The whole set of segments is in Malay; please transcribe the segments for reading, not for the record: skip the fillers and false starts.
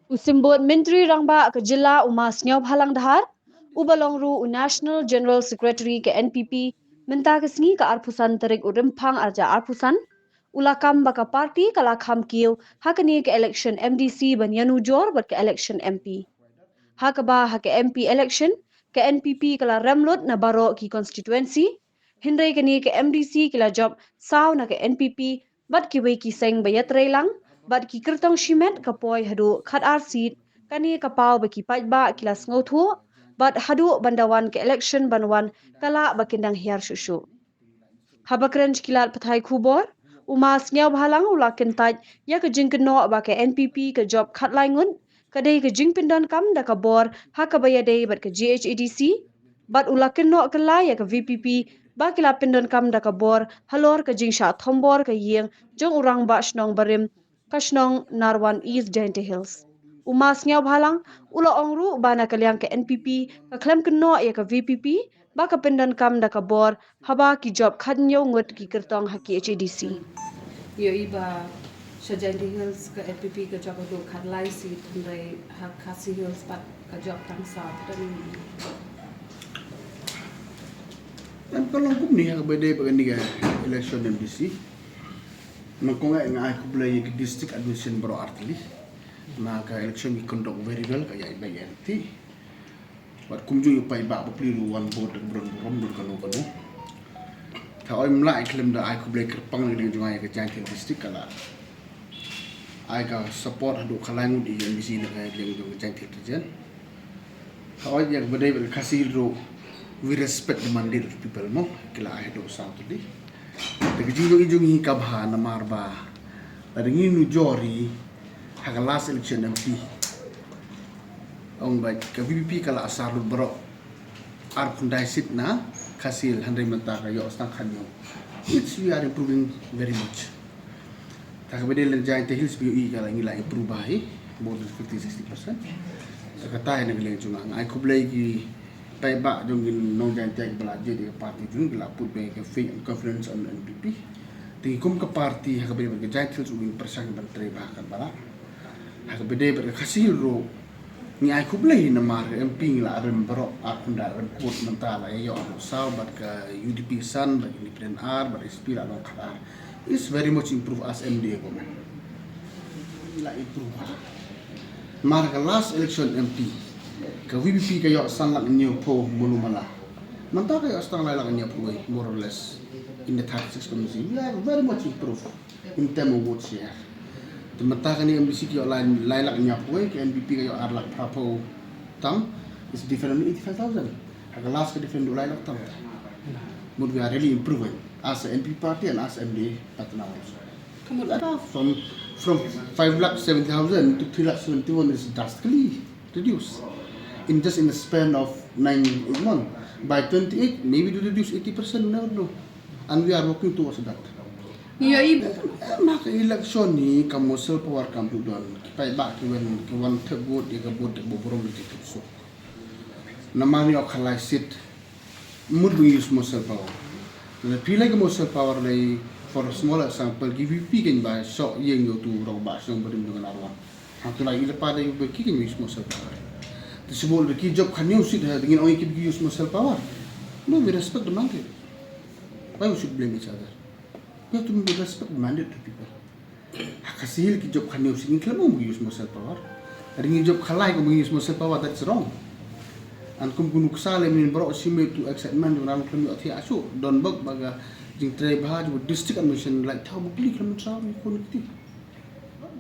Usimbot Menteri Rangba ke Jilla Umas Nyau Halang Dahar, Ubalongru National General Secretary ke NPP, minta ke sengi ke arpusan terik urimpang arja arpusan, ulakam baka parti kalakam kiu, hakani ke election MDC banyanu jor buat ke election MP. Hakaba hak MP election ke NPP kala remlut na baro ki constituency, hindai kini ke MDC kila job saw na ke NPP, bat ki wei ki seng bayat relang, bat ki kertong shimet kapoi hadu khat ar seat, kani kapau baki pajba kilas ngothu, bat hadu bandawan ke election banwan kala bakindang hiar shushu. Habakren kilat pathai kubor, umas nyau bhalang ulakin taj ya ke jingkeno ba ke NPP ke job khat laingun, kadai ke jing Pyndonkam da ka Bor hakabaya bat ke GHADC, bat ulakin no kala ya ke VPP ba kila Pyndonkam da ka Bor Halor ke Jingshah Thombor ke Iing Jong urang ba shnong Barim kashnong Narwan East Dainty Hills. Umas nyau bhalang ula ongru bana kaliang ke NPP ka klem keno ya ke VPP ba ka Pyndonkam da ka Bor haba ki job khanyo ngut ki kertong haki HADC. Yo iba Shajanti Hills ke NPP ke job do kharlai seat ndai hak Khasi Hills pat ke job tang sa dan kalau hukum ni yang berbeza dengan election MDC, mengkongai dengan aku boleh ke district administration baru artili, maka election we conduct very well kaya iba yanti, buat kumju ipa iba bapeliru one vote beron kanu. Kalau imla iklim dah aku boleh kerpang dengan jungai ke Jantil district kala, aku support hadu kalangu di MDC dengan dengan Jantil region. Kalau yang berbeza dengan Khasi Hills we respect the mandate of people mo kila ay do sa tuli de Iing Jong kabha na marba ringi nu jori haga last election MP ong ba ka Vpp kala asar bro ar kundai sit na Khasil handai mata ka yo stang khanyo which we are improving very much ta ka bedel jai te hills bi kala ngi la improve bai more than 50-60% sakata na gileng chunga ai kublai ki tay ba jong in no jan tek belajar di parti jung bila put be ke faith and confidence on NPP ti kum ke parti ha ke be ke jantil su in persang ban tre ba kan bala ha ke be de Khasi ro ni ai ku blai na mar MP la rem bro akunda rem put mentala yo saw bat ke UDP san ba independent R ba SP la no khada is very much improve as MD government la improve mar ke last election MP ke Vpp kayo sanlak niyo po mulu mala. Manta kayo astang lalak niyo po more or less in the 36 community. We are very much improved in terms of vote share. Manta kayo MDC kayo lalak niyo po ke NPP kayo arlak prapo tang is different 85,000. Aga last ka different lalak tang. But we are really improving as an NPP party and as MD partner also. From 5,70,000 to 3,71 is drastically reduced. In just in the span of 9 months. By 28, maybe to reduce 80%, never know. And we are working towards that. Yo iba Maka election ni kamu self-power kamu doon. Kaya ba kiwan tegot ika bote boborom dito so. Naman yung kalay sit mood use mo self-power. Na pilay ka mo self-power lay for a small example, Vpp Kein ba so Iing Jong to raw ba siyang Barim dengan Narwan. Hangtong lagi lepas yung Vpp Kein use mo self-power. Disebut bagi job kanyu sit dengan orang yang use muscle power. No, we respect the mandate. Why we should blame each other? We have to respect the mandate to people. Hakasihil ki job kanyu sit ingkla mo use muscle power. Ringi job kalai ko use muscle power, that's wrong. And kung kunu ksale min bro sime to accept man yung ram kami athi aso don bag baga jing tray bahaj with district admission like how bugli kami travel connecti.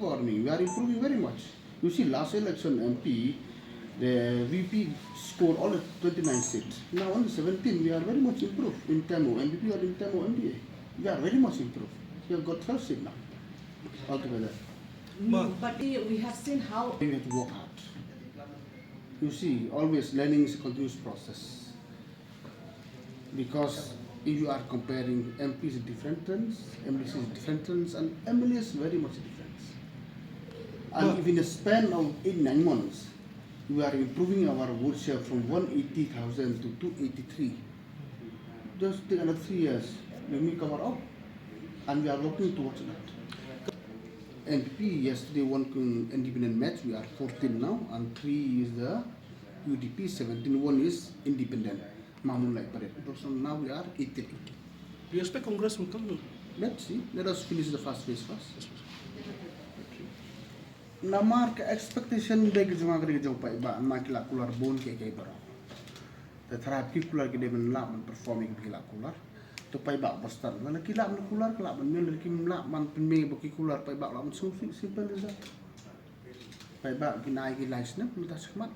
Warning, we are improving very much. You see last election MP the VP scored all 29 seats. Now only 17. We are very much improved in terms of NPP or in terms of MDA. We are very much improved. We have got 12 seats now altogether. but we have seen how We have to work hard. You see, always learning is a continuous process. Because if you are comparing MPs different trends, MDC is different trends, and MLA is very much different. And if in a span of 8-9 months, we are improving our vote share from 180,000 to 283. Just take another 3 years, we may cover up. and we are working towards that. NPP yesterday won independent match. We are 14 now, and 3 is the UDP. 17 one is independent. Mamun like Paret. So now we are 18. Do you expect Congress will come? Let's see. Let us finish the first phase first. Namar ke expectation beg jama kari jauh pai ba makila kular bon ke barang. Terhadap kular ke dia menlak performing kila kular. Tu pai ba bastan. Mana kila men kular kila men mel kim lak man penme bagi kular pai ba lam simple as that. Pai ba kinai ki license minta sekhmat.